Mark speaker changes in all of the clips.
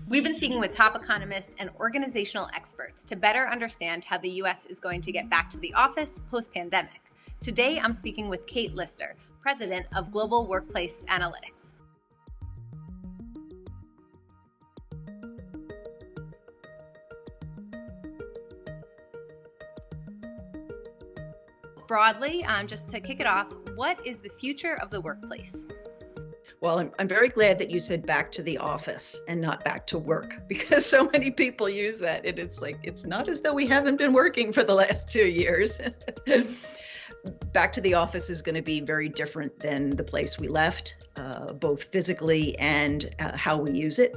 Speaker 1: We've been speaking with top economists and organizational experts to better understand how the U.S. is going to get back to the office post-pandemic. Today, I'm speaking with Kate Lister, president of Global Workplace Analytics. Broadly, just to kick it off, what is the future of the workplace?
Speaker 2: Well, I'm very glad that you said back to the office and not back to work, because so many people use that. And it's like, it's not as though we haven't been working for the last 2 years. Back to the office is going to be very different than the place we left, both physically and how we use it.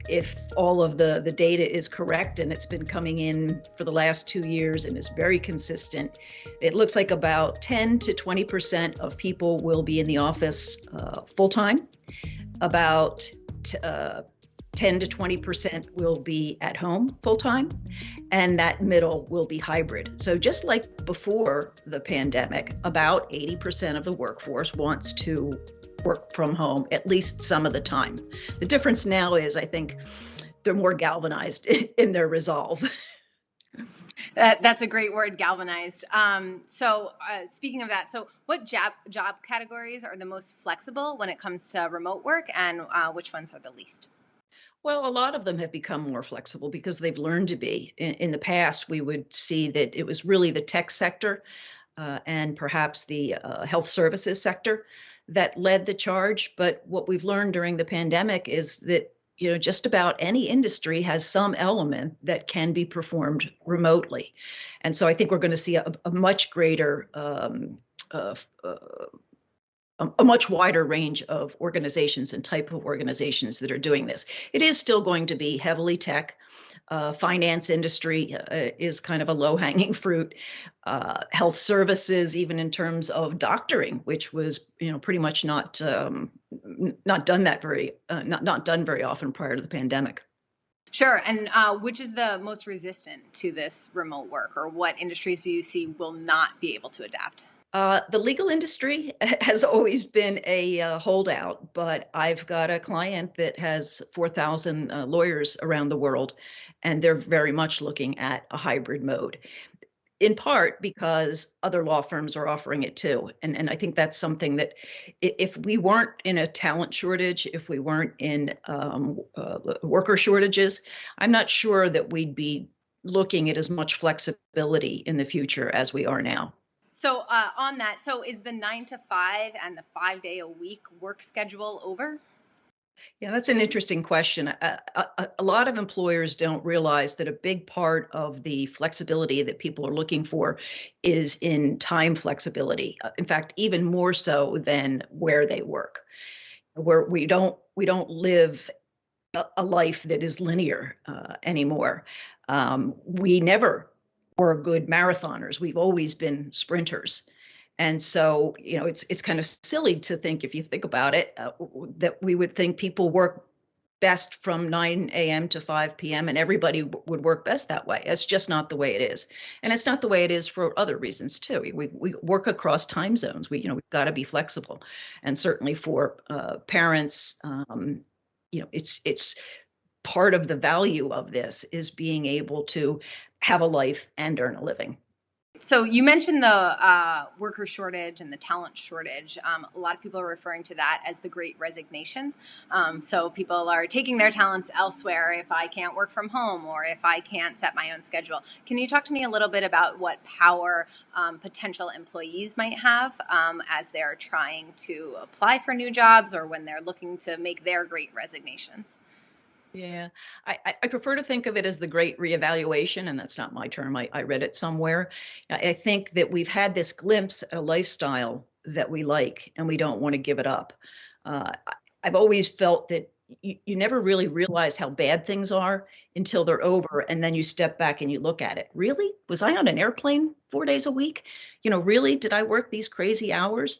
Speaker 2: If all of the data is correct, and it's been coming in for the last 2 years and is very consistent, it looks like about 10 to 20% of people will be in the office full time. About 10 to 20% will be at home full time, and that middle will be hybrid. So just like before the pandemic, about 80% of the workforce wants to work from home at least some of the time. The difference now is, I think, they're more galvanized in their resolve.
Speaker 1: That's a great word, galvanized. Speaking of that, so what job categories are the most flexible when it comes to remote work, and which ones are the least?
Speaker 2: Well, a lot of them have become more flexible because they've learned to be. In the past, we would see that it was really the tech sector and perhaps the health services sector that led the charge. But what we've learned during the pandemic is that, just about any industry has some element that can be performed remotely. And so I think we're going to see a much greater, a much wider range of organizations and type of organizations that are doing this. It is still going to be heavily tech. Finance industry is kind of a low-hanging fruit. Health services, even in terms of doctoring, which was pretty much not done very often prior to the pandemic.
Speaker 1: Sure. And which is the most resistant to this remote work, or what industries do you see will not be able to adapt?
Speaker 2: The legal industry has always been a holdout, but I've got a client that has 4,000 lawyers around the world, and they're very much looking at a hybrid mode, in part because other law firms are offering it too. And I think that's something that if we weren't in a talent shortage, if we weren't in worker shortages, I'm not sure that we'd be looking at as much flexibility in the future as we are now.
Speaker 1: So on that, so is the 9 to 5 and the 5-day-a-week work schedule over?
Speaker 2: Yeah, that's an interesting question. A lot of employers don't realize that a big part of the flexibility that people are looking for is in time flexibility. In fact, even more so than where they work, where we don't live a life that is linear anymore. We never were good marathoners. We've always been sprinters. And so, it's kind of silly to think, if you think about it, that we would think people work best from 9 a.m. to 5 p.m. and everybody would work best that way. It's just not the way it is. And it's not the way it is for other reasons, too. We work across time zones. We've got to be flexible. And certainly for parents, it's part of the value of this is being able to have a life and earn a living.
Speaker 1: So you mentioned the worker shortage and the talent shortage. A lot of people are referring to that as the Great Resignation. So people are taking their talents elsewhere if I can't work from home or if I can't set my own schedule. Can you talk to me a little bit about what power potential employees might have as they're trying to apply for new jobs or when they're looking to make their Great Resignations?
Speaker 2: Yeah, I prefer to think of it as the Great Reevaluation, and that's not my term. I read it somewhere. I think that we've had this glimpse at a lifestyle that we like, and we don't want to give it up. I've always felt that you never really realize how bad things are until they're over, and then you step back and you look at it. Really? Was I on an airplane 4 days a week? Really? Did I work these crazy hours?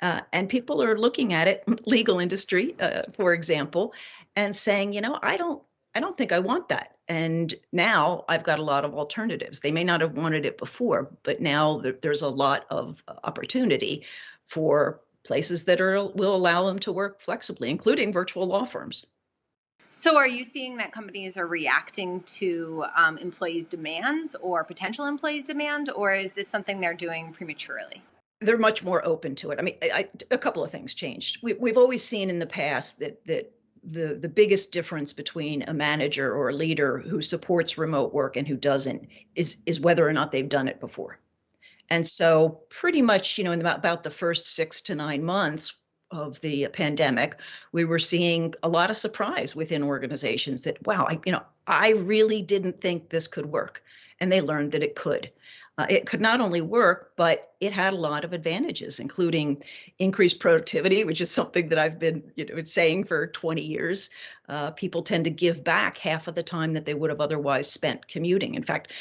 Speaker 2: And people are looking at it, legal industry, for example, and saying, I don't think I want that. And now I've got a lot of alternatives. They may not have wanted it before, but now there's a lot of opportunity for places that will allow them to work flexibly, including virtual law firms.
Speaker 1: So are you seeing that companies are reacting to employees' demands or potential employees' demand, or is this something they're doing prematurely?
Speaker 2: They're much more open to it. I mean, a couple of things changed. We've always seen in the past that the biggest difference between a manager or a leader who supports remote work and who doesn't is whether or not they've done it before. And so pretty much, in about the first 6 to 9 months of the pandemic, we were seeing a lot of surprise within organizations that, wow, I really didn't think this could work. And they learned that it could. It could not only work, but it had a lot of advantages, including increased productivity, which is something that I've been, saying for 20 years. People tend to give back half of the time that they would have otherwise spent commuting. In fact,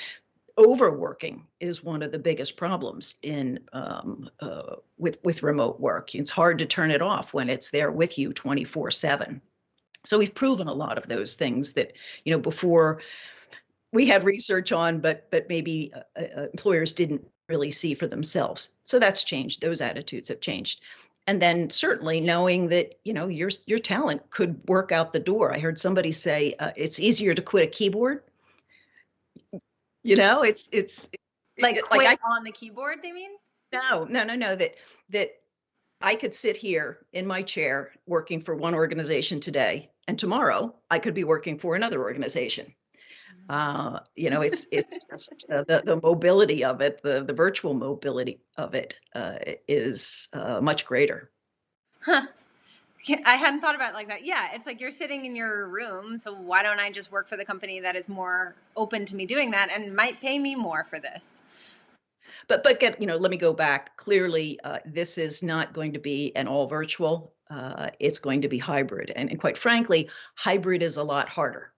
Speaker 2: overworking is one of the biggest problems in with remote work. It's hard to turn it off when it's there with you 24/7. So we've proven a lot of those things that before we had research on, but maybe employers didn't really see for themselves. So that's changed. Those attitudes have changed. And then certainly knowing that your talent could work out the door. I heard somebody say it's easier to quit a keyboard. It's
Speaker 1: Like quit on the keyboard, they mean?
Speaker 2: No. That I could sit here in my chair working for one organization today, and tomorrow I could be working for another organization. It's just the mobility of it, the virtual mobility of it is much greater.
Speaker 1: Huh. I hadn't thought about it like that. Yeah, it's like you're sitting in your room, so why don't I just work for the company that is more open to me doing that and might pay me more for this?
Speaker 2: But let me go back. Clearly, this is not going to be an all virtual. It's going to be hybrid, and quite frankly, hybrid is a lot harder.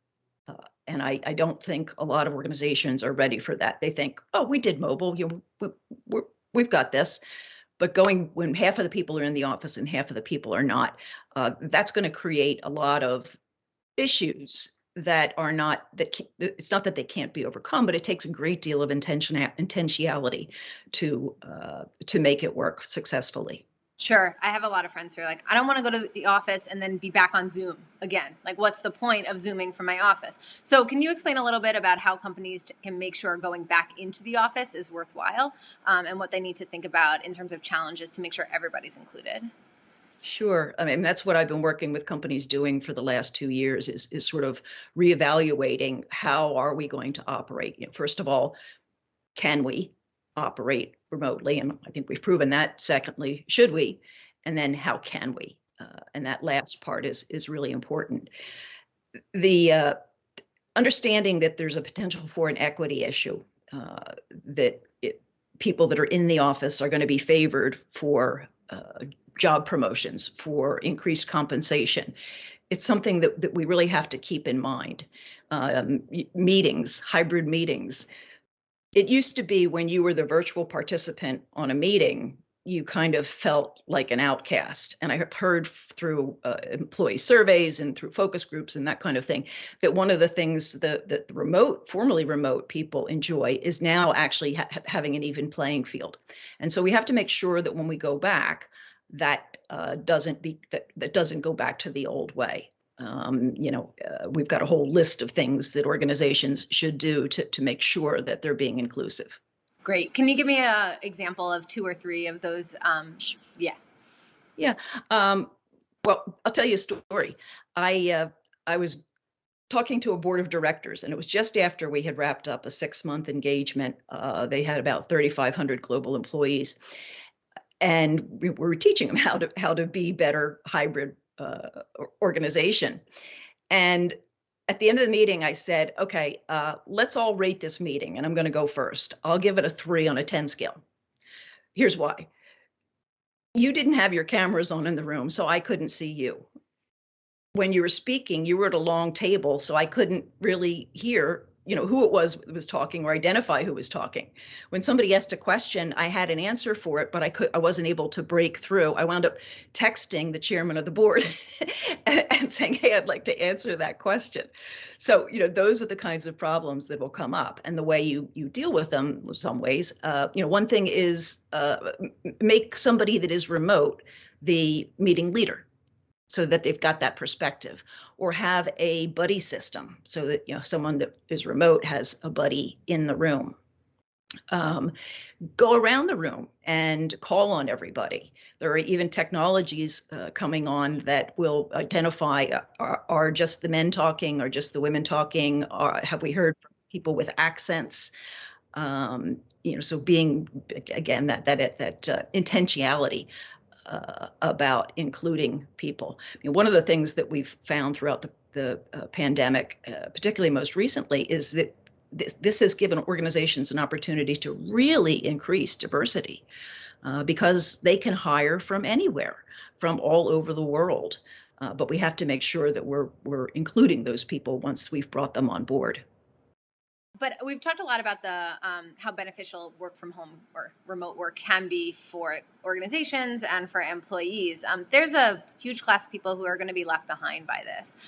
Speaker 2: And I don't think a lot of organizations are ready for that. They think, oh, we did mobile, we've got this. But going when half of the people are in the office and half of the people are not, that's going to create a lot of issues that are not it's not that they can't be overcome, but it takes a great deal of intentionality to make it work successfully.
Speaker 1: Sure. I have a lot of friends who are like, I don't want to go to the office and then be back on Zoom again. Like, what's the point of Zooming from my office? So can you explain a little bit about how companies can make sure going back into the office is worthwhile, and what they need to think about in terms of challenges to make sure everybody's included?
Speaker 2: Sure. I mean, that's what I've been working with companies doing for the last 2 years is sort of reevaluating how are we going to operate. First of all, can we operate remotely? And I think we've proven that. Secondly, should we? And then how can we? And that last part is really important. The understanding that there's a potential for an equity issue, that people that are in the office are going to be favored for job promotions, for increased compensation. It's something that we really have to keep in mind. Meetings, hybrid meetings. It used to be when you were the virtual participant on a meeting, you kind of felt like an outcast. And I have heard through employee surveys and through focus groups and that kind of thing, that one of the things that the formerly remote people enjoy is now actually having an even playing field. And so we have to make sure that when we go back, that doesn't go back to the old way. We've got a whole list of things that organizations should do to make sure that they're being inclusive.
Speaker 1: Great. Can you give me an example of 2 or 3 of those? Yeah.
Speaker 2: Yeah. Well, I'll tell you a story. I was talking to a board of directors, and it was just after we had wrapped up a 6-month engagement. They had about 3,500 global employees, and we were teaching them how to be better hybrid organization. And at the end of the meeting, I said, okay, let's all rate this meeting. And I'm going to go first. I'll give it a 3 on a 10 scale. Here's why. You didn't have your cameras on in the room, so I couldn't see you. When you were speaking, you were at a long table, so I couldn't really hear who it was that was talking or identify who was talking. When somebody asked a question, I had an answer for it, but I wasn't able to break through. I wound up texting the chairman of the board and saying, hey, I'd like to answer that question. So, those are the kinds of problems that will come up, and the way you deal with them in some ways. One thing is make somebody that is remote the meeting leader. so that they've got that perspective, or have a buddy system so that, someone that is remote has a buddy in the room. Go around the room and call on everybody. There are even technologies coming on that will identify, are just the men talking or just the women talking, or have we heard from people with accents? So being, again, that intentionality about including people. One of the things that we've found throughout the pandemic, particularly most recently, is that this has given organizations an opportunity to really increase diversity because they can hire from anywhere, from all over the world. But we have to make sure that we're including those people once we've brought them on board.
Speaker 1: But we've talked a lot about the how beneficial work from home or remote work can be for organizations and for employees. There's a huge class of people who are going to be left behind by this.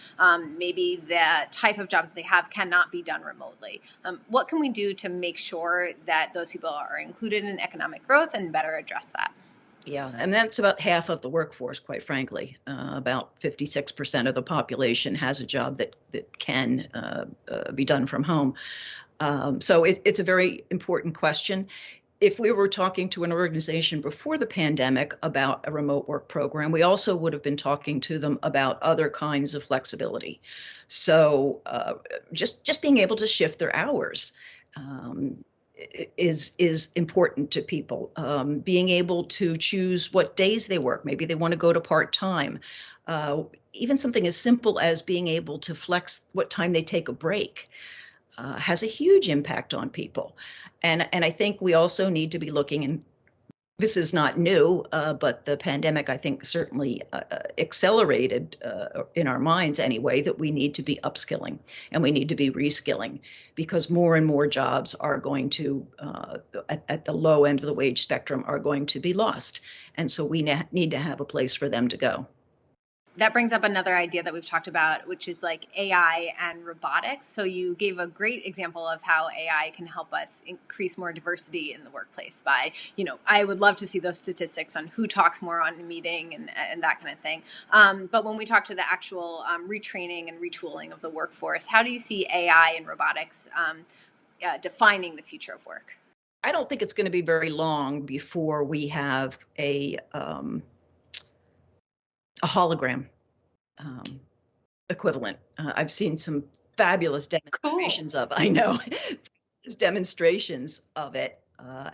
Speaker 1: Maybe the type of job they have cannot be done remotely. What can we do to make sure that those people are included in economic growth and better address that?
Speaker 2: Yeah, and that's about half of the workforce, quite frankly. About 56% of the population has a job that can be done from home. So it's a very important question. If we were talking to an organization before the pandemic about a remote work program, we also would have been talking to them about other kinds of flexibility. So just being able to shift their hours is important to people. Being able to choose what days they work. Maybe they want to go to part-time. Even something as simple as being able to flex what time they take a break has a huge impact on people. And I think we also need to be looking, and this is not new, but the pandemic, I think, certainly accelerated in our minds anyway, that we need to be upskilling and we need to be reskilling, because more and more jobs are going to, at the low end of the wage spectrum, are going to be lost. And so we need to have a place for them to go.
Speaker 1: That brings up another idea that we've talked about, which is like AI and robotics. So you gave a great example of how AI can help us increase more diversity in the workplace by, I would love to see those statistics on who talks more on a meeting and that kind of thing. But when we talk to the actual retraining and retooling of the workforce, how do you see AI and robotics defining the future of work?
Speaker 2: I don't think it's going to be very long before we have a hologram equivalent. I've seen some fabulous demonstrations of, I know, demonstrations of it,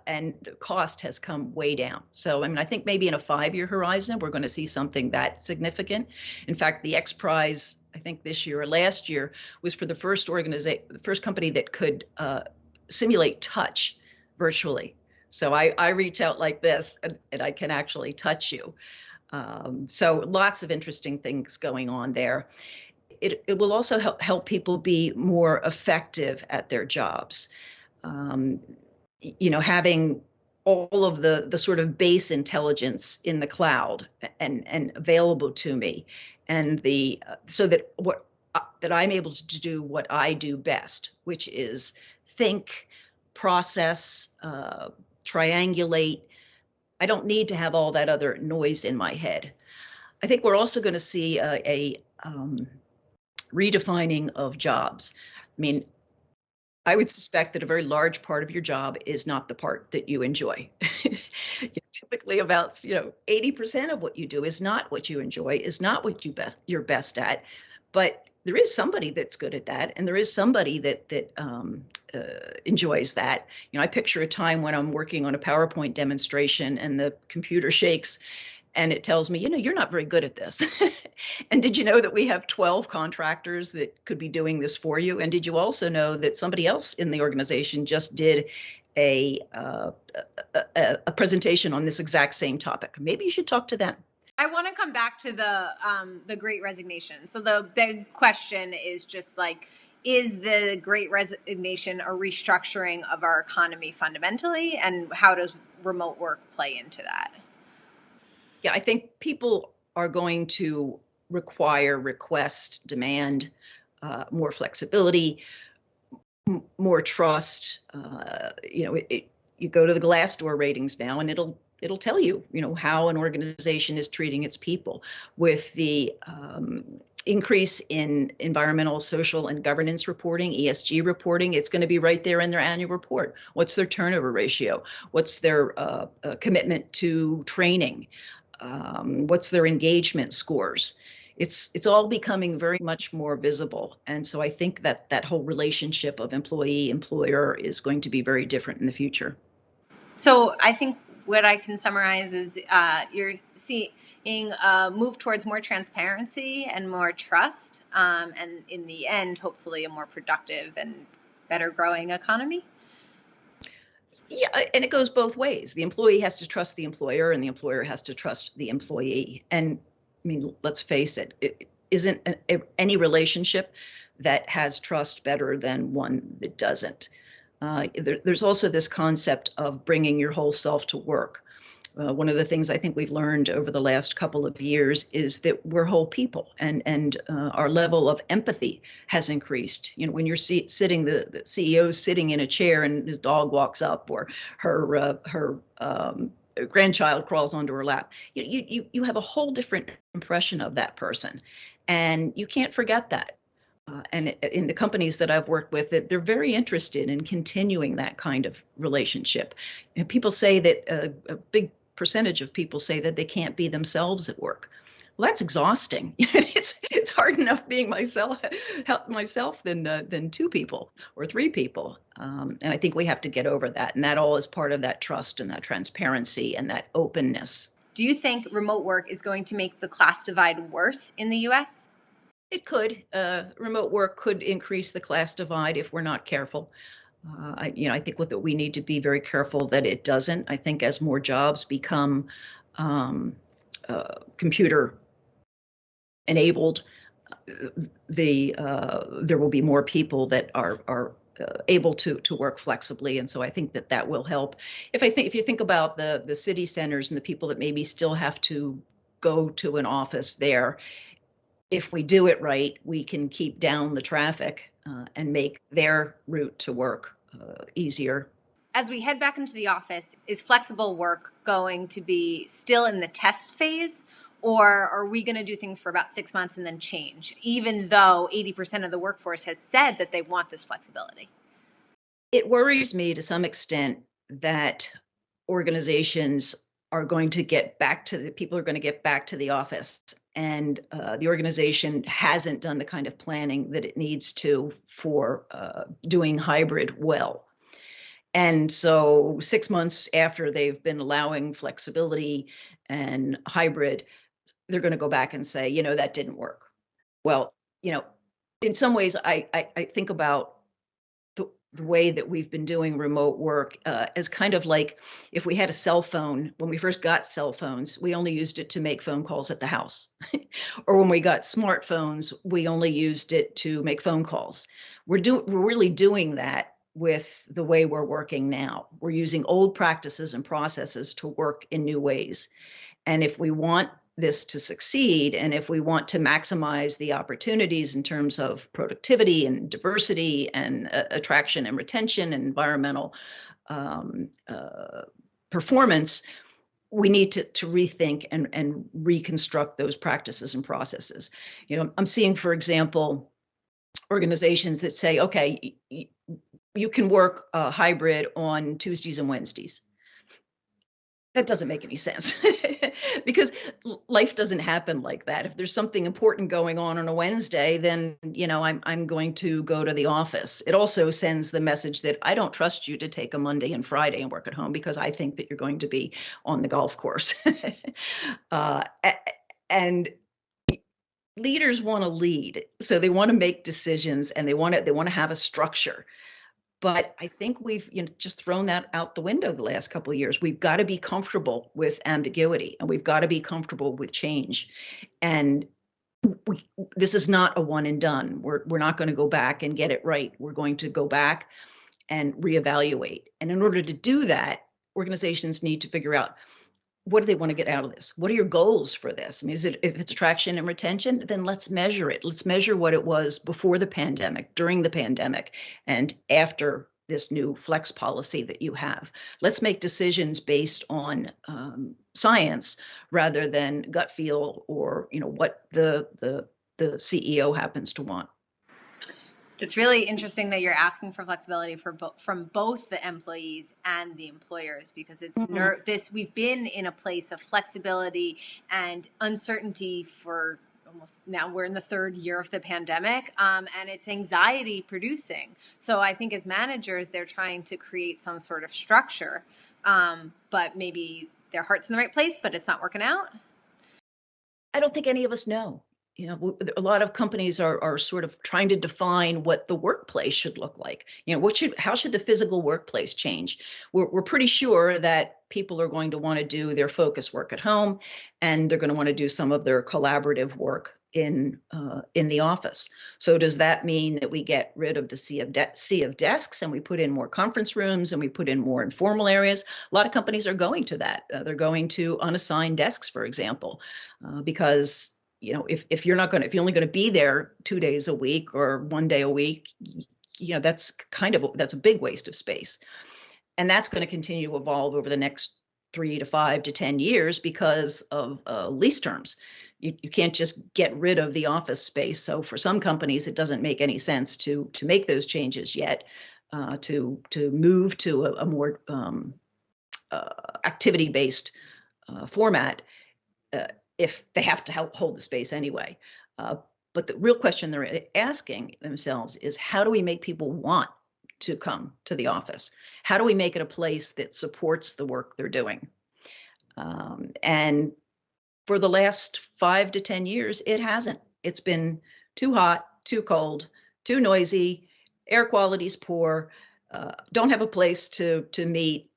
Speaker 2: and the cost has come way down. So, I think maybe in a 5-year horizon, we're going to see something that significant. In fact, the X Prize, I think this year or last year, was for the first company that could simulate touch virtually. So I reach out like this, and I can actually touch you. So lots of interesting things going on there. It will also help people be more effective at their jobs. Having all of the sort of base intelligence in the cloud and available to me, and so that that I'm able to do what I do best, which is think, process, triangulate. I don't need to have all that other noise in my head. I think we're also going to see a redefining of jobs. I would suspect that a very large part of your job is not the part that you enjoy. Typically about 80% of what you do is not what you enjoy, is not what you're best at. But there is somebody that's good at that, and there is somebody that enjoys that. I picture a time when I'm working on a PowerPoint demonstration and the computer shakes and it tells me, you're not very good at this. And did you know that we have 12 contractors that could be doing this for you? And did you also know that somebody else in the organization just did a presentation on this exact same topic? Maybe you should talk to them.
Speaker 1: I want to come back to the Great Resignation. So the big question is just like, is the Great Resignation a restructuring of our economy fundamentally? And how does remote work play into that?
Speaker 2: Yeah, I think people are going to request, demand more flexibility, more trust. You go to the Glassdoor ratings now, and it'll it'll tell you, how an organization is treating its people. With the increase in environmental, social, and governance reporting, ESG reporting, it's going to be right there in their annual report. What's their turnover ratio? What's their commitment to training? What's their engagement scores? It's all becoming very much more visible. And so I think that whole relationship of employee employer is going to be very different in the future.
Speaker 1: So I think what I can summarize is you're seeing a move towards more transparency and more trust, and in the end, hopefully, a more productive and better growing economy.
Speaker 2: Yeah, and it goes both ways. The employee has to trust the employer, and the employer has to trust the employee. And I mean, let's face it, it isn't any relationship that has trust better than one that doesn't. There's also this concept of bringing your whole self to work. One of the things I think we've learned over the last couple of years is that we're whole people, and our level of empathy has increased. When you're sitting, the CEO sitting in a chair and his dog walks up, or her grandchild crawls onto her lap, you have a whole different impression of that person, and you can't forget that. And in the companies that I've worked with, they're very interested in continuing that kind of relationship. And people say that a big percentage of people say that they can't be themselves at work. Well, that's exhausting. It's hard enough being myself than two people or three people. And I think we have to get over that. And that all is part of that trust and that transparency and that openness.
Speaker 1: Do you think remote work is going to make the class divide worse in the U.S.?
Speaker 2: It could. Remote work could increase the class divide if we're not careful. I think that we need to be very careful that it doesn't. I think as more jobs become computer enabled, there will be more people that are able to work flexibly, and so I think that will help. If you think about the city centers and the people that maybe still have to go to an office there, if we do it right, we can keep down the traffic and make their route to work easier.
Speaker 1: As we head back into the office, is flexible work going to be still in the test phase, or are we going to do things for about 6 months and then change, even though 80% of the workforce has said that they want this flexibility?
Speaker 2: It worries me to some extent that organizations are going to get back to the office, and the organization hasn't done the kind of planning that it needs to for doing hybrid well. And so 6 months after they've been allowing flexibility and hybrid, they're going to go back and say, that didn't work. Well, in some ways, I think about the way that we've been doing remote work as kind of like if we had a cell phone. When we first got cell phones, we only used it to make phone calls at the house. Or when we got smartphones, we only used it to make phone calls. We're really doing that with the way we're working now. We're using old practices and processes to work in new ways. And if we want this to succeed, and if we want to maximize the opportunities in terms of productivity and diversity and attraction and retention and environmental performance, we need to rethink and reconstruct those practices and processes. I'm seeing, for example, organizations that say, okay, you can work hybrid on Tuesdays and Wednesdays. That doesn't make any sense because life doesn't happen like that. If there's something important going on a Wednesday, then, I'm going to go to the office. It also sends the message that I don't trust you to take a Monday and Friday and work at home because I think that you're going to be on the golf course. And leaders want to lead. So they want to make decisions, and they want to have a structure. But I think we've just thrown that out the window the last couple of years. We've got to be comfortable with ambiguity, and we've got to be comfortable with change. And this is not a one and done. We're not going to go back and get it right. We're going to go back and reevaluate. And in order to do that, organizations need to figure out, what do they want to get out of this? What are your goals for this? I mean, if it's attraction and retention, then let's measure it. Let's measure what it was before the pandemic, during the pandemic, and after this new flex policy that you have. Let's make decisions based on science rather than gut feel or what the CEO happens to want.
Speaker 1: It's really interesting that you're asking for flexibility from both the employees and the employers, because it's we've been in a place of flexibility and uncertainty for almost, now we're in the third year of the pandemic, and it's anxiety producing. So I think as managers, they're trying to create some sort of structure, but maybe their heart's in the right place, but it's not working out.
Speaker 2: I don't think any of us know. A lot of companies are sort of trying to define what the workplace should look like. How should the physical workplace change? We're pretty sure that people are going to want to do their focus work at home, and they're going to want to do some of their collaborative work in the office. So does that mean that we get rid of the sea of desks and we put in more conference rooms and we put in more informal areas? A lot of companies are going to that. They're going to unassigned desks, for example, because if you're only going to be there 2 days a week or 1 day a week, that's a big waste of space. And that's going to continue to evolve over the next 3 to 5 to 10 years because of lease terms. You can't just get rid of the office space. So for some companies, it doesn't make any sense to make those changes yet, to move to a more activity-based format, if they have to hold the space anyway. But the real question they're asking themselves is, how do we make people want to come to the office? How do we make it a place that supports the work they're doing? And for the last 5 to 10 years, it hasn't. It's been too hot, too cold, too noisy, air quality's poor, don't have a place to meet.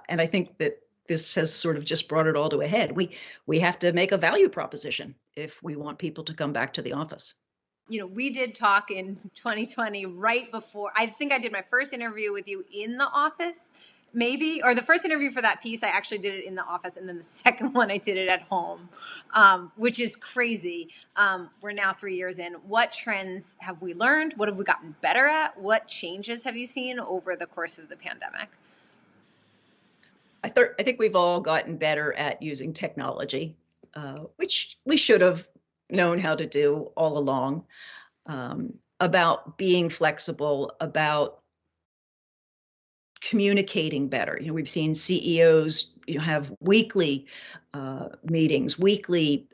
Speaker 2: And I think that this has sort of just brought it all to a head. We have to make a value proposition if we want people to come back to the office.
Speaker 1: We did talk in 2020, right before, I think I did my first interview with you in the office, maybe, or the first interview for that piece, I actually did it in the office. And then the second one, I did it at home, which is crazy. We're now 3 years in. What trends have we learned? What have we gotten better at? What changes have you seen over the course of the pandemic?
Speaker 2: I think we've all gotten better at using technology, which we should have known how to do all along, about being flexible, about communicating better. We've seen CEOs have weekly meetings, weekly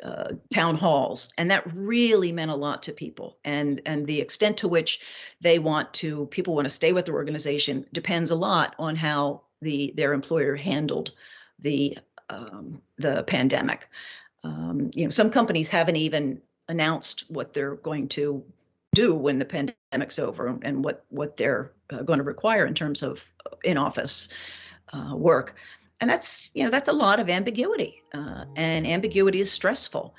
Speaker 2: town halls, and that really meant a lot to people. And the extent to which people want to stay with their organization depends a lot on how their employer handled the pandemic. Some companies haven't even announced what they're going to do when the pandemic's over and what they're going to require in terms of in-office work. And that's a lot of ambiguity, and ambiguity is stressful.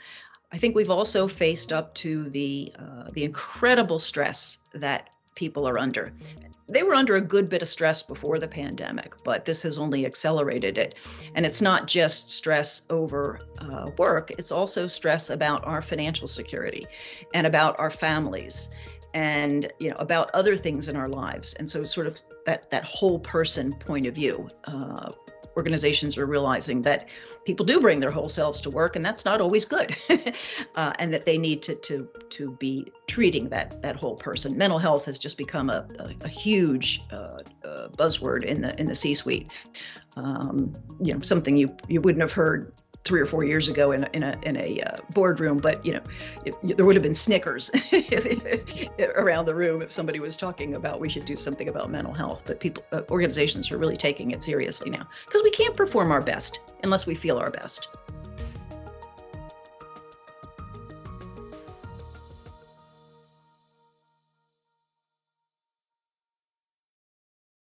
Speaker 2: I think we've also faced up to the incredible stress that people are under. They were under a good bit of stress before the pandemic, but this has only accelerated it. And it's not just stress over work, it's also stress about our financial security and about our families and about other things in our lives. And so sort of that whole person point of view. Organizations are realizing that people do bring their whole selves to work, and that's not always good, and that they need to be treating that whole person. Mental health has just become a huge buzzword in the C-suite. Something you wouldn't have heard 3 or 4 years ago in a boardroom, but there would have been snickers around the room if somebody was talking about we should do something about mental health. But organizations are really taking it seriously now, because we can't perform our best unless we feel our best.